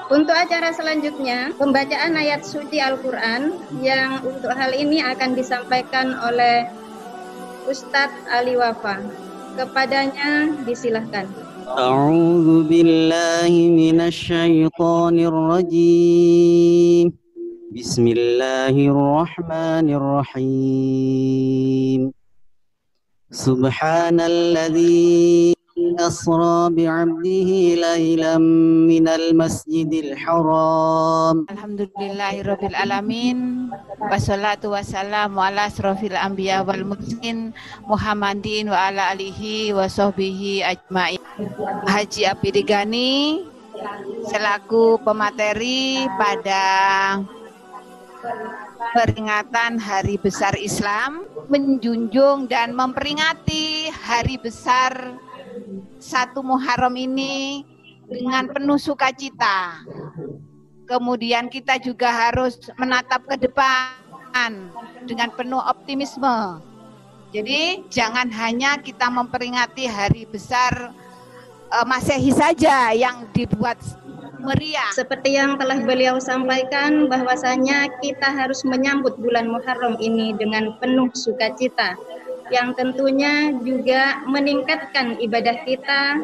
Untuk acara selanjutnya, pembacaan ayat suci Al-Quran yang untuk hal ini akan disampaikan oleh Ustadz Ali Wafa. Kepadanya disilahkan. A'udzu billahi minasy syaithanir rajim. Bismillahirrahmanirrahim. Subhanalladzi أسرى بعبده ليلا من المسجد الحرام. Alhamdulillahirabbil alamin. Wassalatu wassalamu ala asrofil anbiya wal mursalin Muhammadin wa ala alihi wa sahbihi ajmain. Haji Apidigani selaku pemateri pada peringatan Hari Besar Islam, menjunjung dan memperingati Hari Besar 1 Muharram ini dengan penuh sukacita. Kemudian kita juga harus menatap ke depan dengan penuh optimisme. Jadi jangan hanya kita memperingati hari besar Masehi saja yang dibuat meriah. Seperti yang telah beliau sampaikan, bahwasanya kita harus menyambut bulan Muharram ini dengan penuh sukacita, yang tentunya juga meningkatkan ibadah kita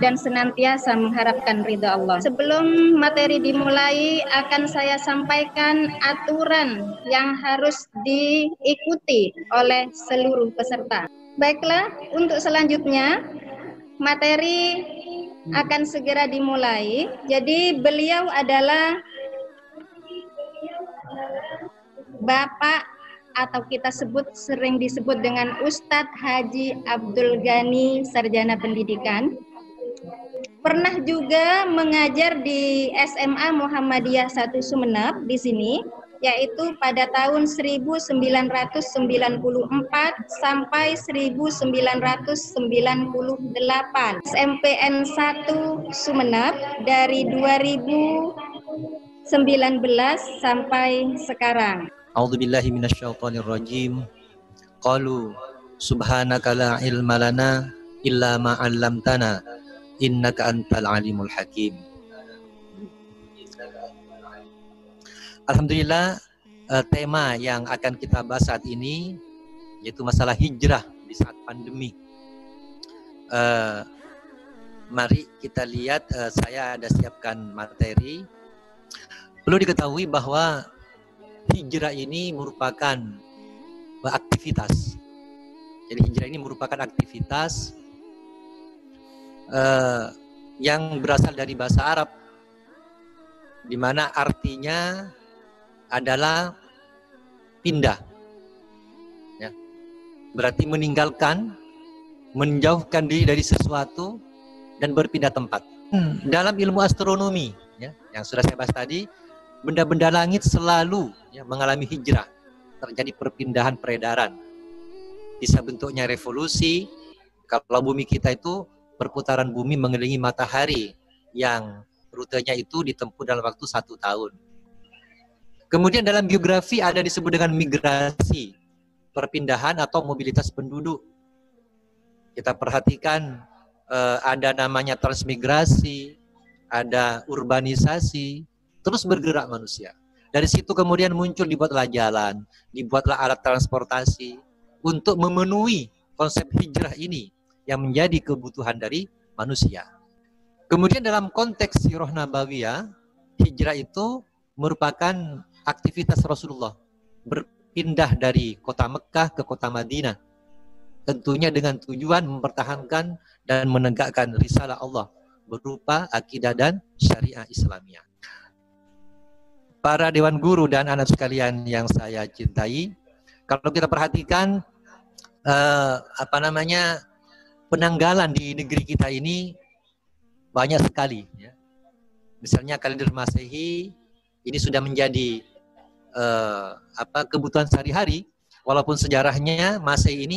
dan senantiasa mengharapkan ridha Allah. Sebelum materi dimulai, akan saya sampaikan aturan yang harus diikuti oleh seluruh peserta. Baiklah, untuk selanjutnya materi akan segera dimulai. Jadi beliau adalah Bapak atau kita sering disebut dengan Ustadz Haji Abdul Ghani, Sarjana Pendidikan. Pernah juga mengajar di SMA Muhammadiyah 1 Sumeneb di sini, yaitu pada tahun 1994 sampai 1998. SMPN 1 Sumeneb dari 2019 sampai sekarang. A'udzubillahi minasyaitonirrajim. Qalu subhanaka la ilma lana illa ma 'allamtana innaka antal alimul hakim. Alhamdulillah, tema yang akan kita bahas saat ini yaitu masalah hijrah di saat pandemi. Mari kita lihat, saya ada siapkan materi. Perlu diketahui bahwa hijrah ini merupakan aktivitas. Jadi hijrah ini merupakan aktivitas yang berasal dari bahasa Arab, di mana artinya adalah pindah. Ya. Berarti meninggalkan, menjauhkan diri dari sesuatu dan berpindah tempat. Dalam ilmu astronomi, ya, yang sudah saya bahas tadi, benda-benda langit selalu mengalami hijrah, terjadi perpindahan peredaran. Bisa bentuknya revolusi. Kalau bumi kita itu perputaran bumi mengelilingi matahari yang rutenya itu ditempuh dalam waktu 1 tahun. Kemudian dalam geografi ada disebut dengan migrasi, perpindahan atau mobilitas penduduk. Kita perhatikan ada namanya transmigrasi, ada urbanisasi, terus bergerak manusia. Dari situ kemudian muncul, dibuatlah jalan, dibuatlah alat transportasi untuk memenuhi konsep hijrah ini yang menjadi kebutuhan dari manusia. Kemudian dalam konteks sirah nabawiyah, hijrah itu merupakan aktivitas Rasulullah berpindah dari kota Mekah ke kota Madinah, tentunya dengan tujuan mempertahankan dan menegakkan risalah Allah berupa akidah dan syariah Islamiyah. Para dewan guru dan anak sekalian yang saya cintai, kalau kita perhatikan penanggalan di negeri kita ini banyak sekali. Ya. Misalnya kalender Masehi ini sudah menjadi kebutuhan sehari-hari, walaupun sejarahnya Masehi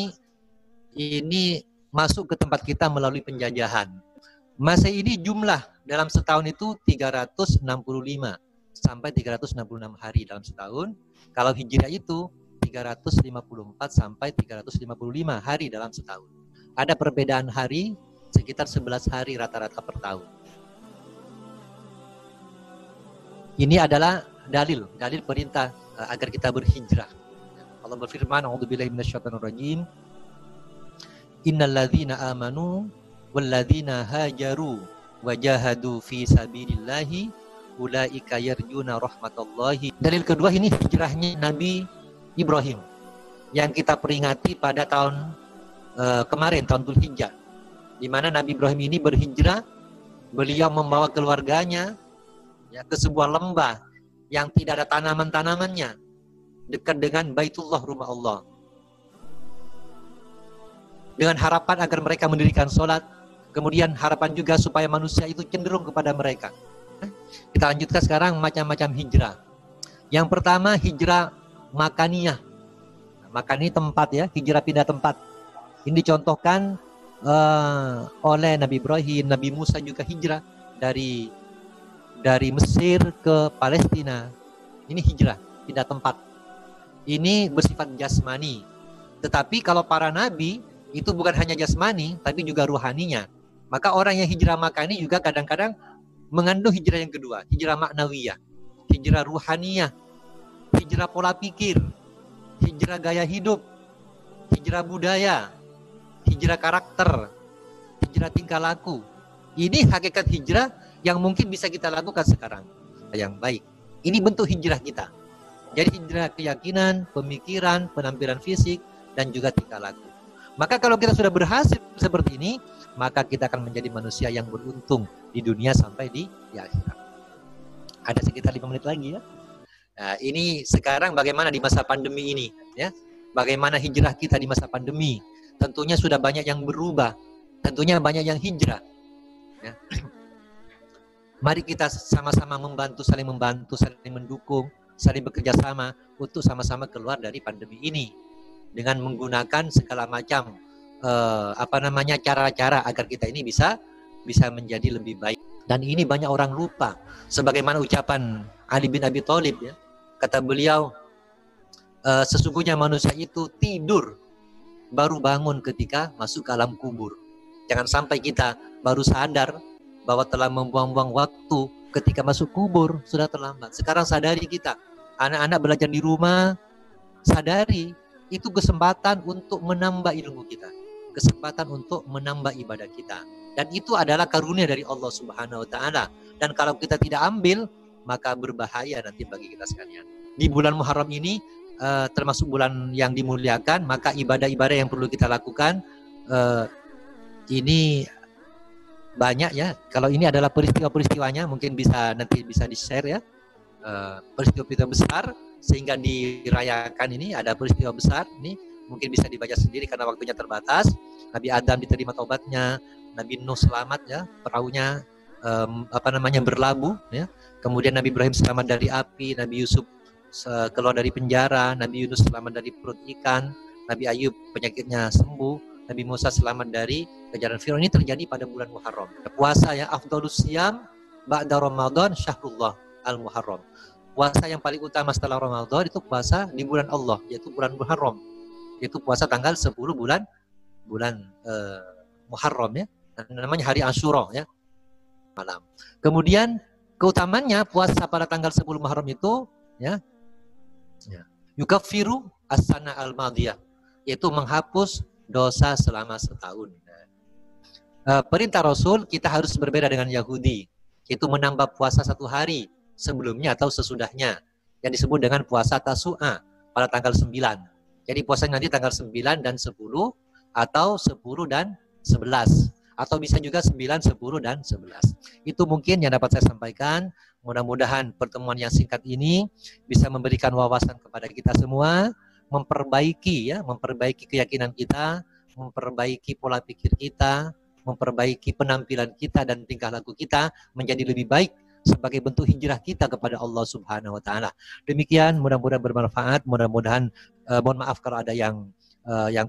ini masuk ke tempat kita melalui penjajahan. Masehi ini jumlah dalam setahun itu 365 sampai 366 hari dalam setahun. Kalau Hijriah itu 354 sampai 355 hari dalam setahun. Ada perbedaan hari sekitar 11 hari rata-rata per tahun. Ini adalah dalil perintah agar kita berhijrah. Allah berfirman, "A'udzubillahi minasyaitonirrajim. Innalladzina amanu walladzina hajaru wajahadu fi sabilillahi ulaika yarjuna rahmatallahi." Dalil kedua ini hijrahnya Nabi Ibrahim yang kita peringati pada tahun kemarin, tahun Dzulhijjah, di mana Nabi Ibrahim ini berhijrah. Beliau membawa keluarganya ya, ke sebuah lembah yang tidak ada tanaman-tanamannya, dekat dengan Baitullah, rumah Allah, dengan harapan agar mereka mendirikan sholat. Kemudian harapan juga supaya manusia itu cenderung kepada mereka. Kita lanjutkan sekarang macam-macam hijrah. Yang pertama hijrah makaniyah. Makan ini tempat ya, hijrah pindah tempat. Ini dicontohkan oleh Nabi Ibrahim. Nabi Musa juga hijrah dari Mesir ke Palestina. Ini hijrah pindah tempat. Ini bersifat jasmani. Tetapi kalau para nabi itu bukan hanya jasmani, tapi juga ruhaninya. Maka orang yang hijrah makani juga kadang-kadang mengandung hijrah yang kedua, hijrah maknawiyah, hijrah ruhaniyah, hijrah pola pikir, hijrah gaya hidup, hijrah budaya, hijrah karakter, hijrah tingkah laku. Ini hakikat hijrah yang mungkin bisa kita lakukan sekarang. Yang baik. Ini bentuk hijrah kita. Jadi hijrah keyakinan, pemikiran, penampilan fisik, dan juga tingkah laku. Maka kalau kita sudah berhasil seperti ini, maka kita akan menjadi manusia yang beruntung di dunia sampai di akhirat. Ada sekitar 5 menit lagi ya. Nah, ini sekarang bagaimana di masa pandemi ini ya? Bagaimana hijrah kita di masa pandemi? Tentunya sudah banyak yang berubah. Tentunya banyak yang hijrah. Ya. Mari kita sama-sama saling membantu, saling mendukung, saling bekerja sama untuk sama-sama keluar dari pandemi ini dengan menggunakan segala macam cara-cara agar kita ini bisa menjadi lebih baik. Dan ini banyak orang lupa. Sebagaimana ucapan Ali bin Abi Thalib ya, kata beliau, sesungguhnya manusia itu tidur baru bangun ketika masuk ke alam kubur. Jangan sampai kita baru sadar bahwa telah membuang-buang waktu ketika masuk kubur, sudah terlambat. Sekarang sadari kita, anak-anak belajar di rumah, sadari itu kesempatan untuk menambah ilmu kita, kesempatan untuk menambah ibadah kita. Dan itu adalah karunia dari Allah Subhanahu wa taala. Dan kalau kita tidak ambil, maka berbahaya nanti bagi kita sekalian. Di bulan Muharram ini termasuk bulan yang dimuliakan, maka ibadah-ibadah yang perlu kita lakukan ini banyak ya. Kalau ini adalah peristiwa-peristiwanya, mungkin nanti bisa di-share ya. Peristiwa-peristiwa besar sehingga dirayakan. Ini ada peristiwa besar, ini mungkin bisa dibaca sendiri karena waktunya terbatas. Nabi Adam diterima taubatnya, Nabi Nuh selamat ya, perahunya berlabuh ya. Kemudian Nabi Ibrahim selamat dari api, Nabi Yusuf keluar dari penjara, Nabi Yunus selamat dari perut ikan, Nabi Ayub penyakitnya sembuh, Nabi Musa selamat dari kejaran Firaun. Ini terjadi pada bulan Muharram. Puasa ya, afdhalus siyam ba'da Ramadan syahrullah al-Muharram. Puasa yang paling utama setelah Ramadan itu puasa di bulan Allah, yaitu bulan Muharram. Yaitu puasa tanggal 10 bulan Muharram ya. Namanya hari Asyura ya. Malam. Kemudian keutamanya puasa pada tanggal 10 Muharram itu ya. Yukaffiru as-sana al-madiyah, yaitu menghapus dosa selama setahun. Perintah Rasul kita harus berbeda dengan Yahudi, yaitu menambah puasa 1 hari sebelumnya atau sesudahnya, yang disebut dengan puasa Tasu'a pada tanggal 9. Jadi puasa nanti tanggal 9 dan 10 atau 10 dan 11 atau bisa juga 9, 10 dan 11. Itu mungkin yang dapat saya sampaikan. Mudah-mudahan pertemuan yang singkat ini bisa memberikan wawasan kepada kita semua, memperbaiki keyakinan kita, memperbaiki pola pikir kita, memperbaiki penampilan kita dan tingkah laku kita menjadi lebih baik sebagai bentuk hijrah kita kepada Allah Subhanahu wa taala. Demikian, mudah-mudahan bermanfaat, mudah-mudahan mohon maaf kalau ada yang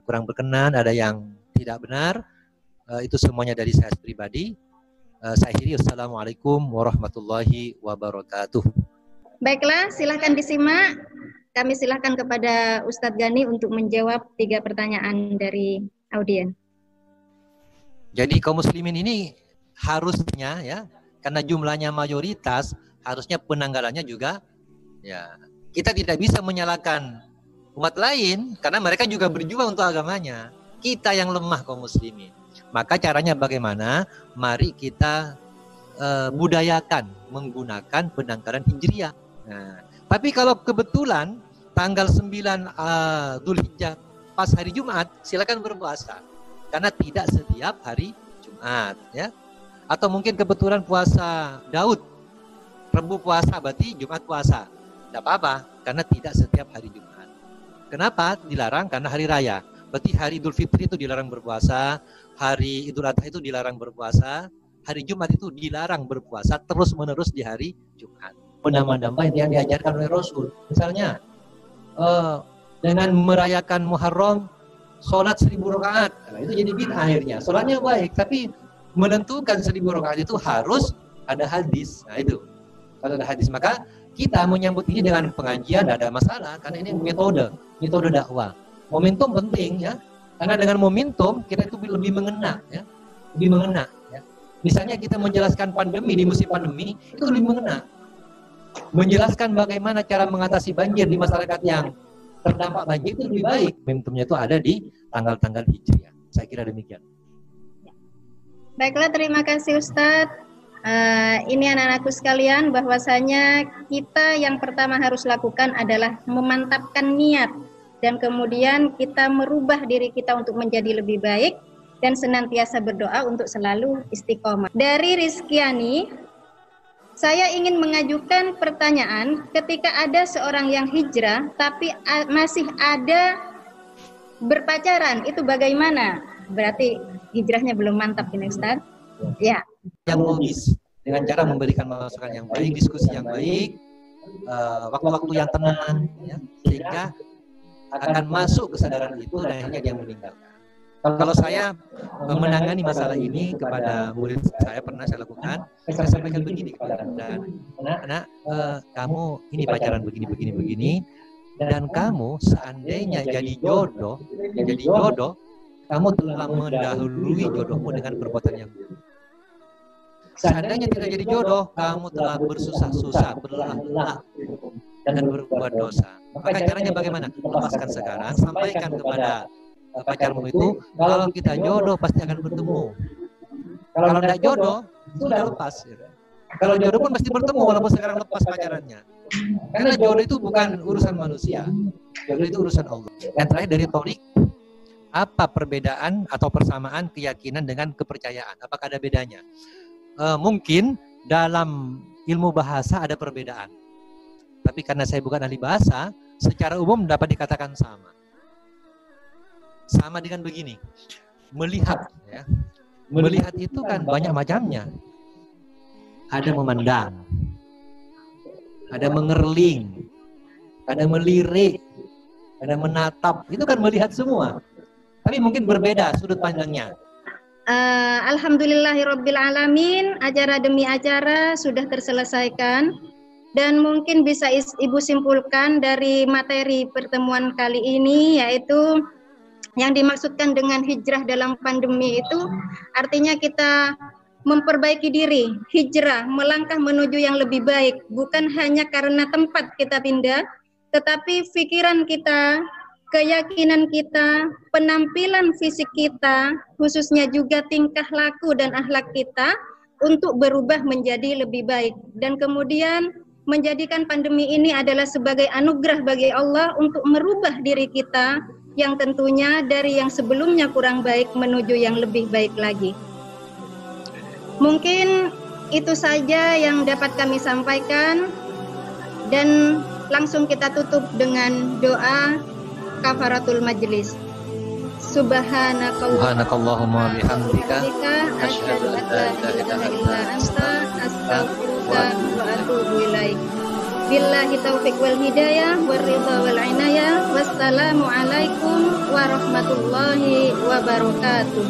kurang berkenan, ada yang tidak benar. Itu semuanya dari saya pribadi. Saya akhiri, assalamualaikum warahmatullahi wabarakatuh. Baiklah, silahkan disimak. Kami silahkan kepada Ustadz Gani untuk menjawab 3 pertanyaan dari audien. Jadi kaum muslimin ini harusnya ya, karena jumlahnya mayoritas, harusnya penanggalannya juga ya. Kita tidak bisa menyalahkan umat lain karena mereka juga berjuang untuk agamanya. Kita yang lemah kaum muslimin. Maka caranya bagaimana? Mari kita budayakan menggunakan penanggalan Hijriah. Nah, tapi kalau kebetulan tanggal 9 Dzulhijjah pas hari Jumat, silakan berpuasa. Karena tidak setiap hari Jumat, ya. Atau mungkin kebetulan puasa Daud, Rebu puasa berarti Jumat puasa. Tidak apa-apa, karena tidak setiap hari Jumat. Kenapa dilarang? Karena hari raya. Berarti hari Idul Fitri itu dilarang berpuasa, hari Idul Adha itu dilarang berpuasa, hari Jumat itu dilarang berpuasa terus-menerus di hari Jumat. Menambah-nambah yang diajarkan oleh Rasul. Misalnya, dengan merayakan Muharram, sholat 1000 rakaat. Nah, itu jadi bid'ah akhirnya. Sholatnya baik, tapi menentukan 1000 rakaat itu harus ada hadis. Nah itu, kalau ada hadis, maka kita menyambut ini dengan pengajian tidak ada masalah, karena ini metode dakwah. Momentum penting ya, karena dengan momentum kita itu lebih mengena ya, lebih mengena ya. Misalnya kita menjelaskan pandemi di musim pandemi itu lebih mengena, menjelaskan bagaimana cara mengatasi banjir di masyarakat yang terdampak banjir itu lebih baik. Momentumnya itu ada di tanggal-tanggal Hijriah. Saya kira demikian. Baiklah, terima kasih Ustadz. Ini anak-anakku sekalian, bahwasanya kita yang pertama harus lakukan adalah memantapkan niat. Dan kemudian kita merubah diri kita untuk menjadi lebih baik dan senantiasa berdoa untuk selalu istiqomah. Dari Rizkyani, saya ingin mengajukan pertanyaan, ketika ada seorang yang hijrah tapi masih ada berpacaran, itu bagaimana? Berarti hijrahnya belum mantap ini Ustaz? Ya. Yang logis, dengan cara memberikan masukan yang baik, diskusi yang baik, waktu-waktu yang tenang, ya, sehingga akan masuk kesadaran itu dan akhirnya dia meninggalkan. Kalau saya menangani masalah ini kepada murid saya, pernah saya lakukan, saya sampaikan begini kepada anak, kamu ini pacaran begini, dan kamu seandainya jadi jodoh, kamu telah mendahului jodohmu dengan perbuatan yang buruk. Seandainya tidak jadi jodoh, kamu telah bersusah-susah, berlelah-lelah dan berbuat dosa. Maka caranya bagaimana? Lepaskan sekarang, sampaikan kepada pacarmu itu, kalau kita jodoh pasti akan bertemu. Kalau tidak jodoh, sudah lepas. Kalau jodoh pun pasti bertemu walaupun sekarang lepas pacarannya. Karena jodoh itu bukan urusan manusia, jodoh itu urusan Allah. Yang terakhir dari Torik, apa perbedaan atau persamaan keyakinan dengan kepercayaan? Apakah ada bedanya? Mungkin dalam ilmu bahasa ada perbedaan. Tapi karena saya bukan ahli bahasa, secara umum dapat dikatakan sama. Sama dengan begini, melihat ya. Melihat itu kan banyak macamnya. Ada memandang, ada mengerling, ada melirik, ada menatap. Itu kan melihat semua. Tapi mungkin berbeda sudut pandangnya. Alhamdulillahirrabbilalamin, acara demi acara sudah terselesaikan. Dan mungkin bisa Ibu simpulkan dari materi pertemuan kali ini, yaitu yang dimaksudkan dengan hijrah dalam pandemi itu artinya kita memperbaiki diri, hijrah, melangkah menuju yang lebih baik, bukan hanya karena tempat kita pindah, tetapi pikiran kita, keyakinan kita, penampilan fisik kita, khususnya juga tingkah laku dan akhlak kita untuk berubah menjadi lebih baik. Dan kemudian menjadikan pandemi ini adalah sebagai anugerah bagi Allah untuk merubah diri kita yang tentunya dari yang sebelumnya kurang baik menuju yang lebih baik lagi. Mungkin itu saja yang dapat kami sampaikan, dan langsung kita tutup dengan doa kafaratul majlis. Subhanakallahumma bihamdika asyhadu an la ilaha illa anta astaghfiruka wa atubu ilaik. Billahi taufiq wal hidayah wal ridha wal inayah. Wassalamu alaikum warahmatullahi wabarakatuh.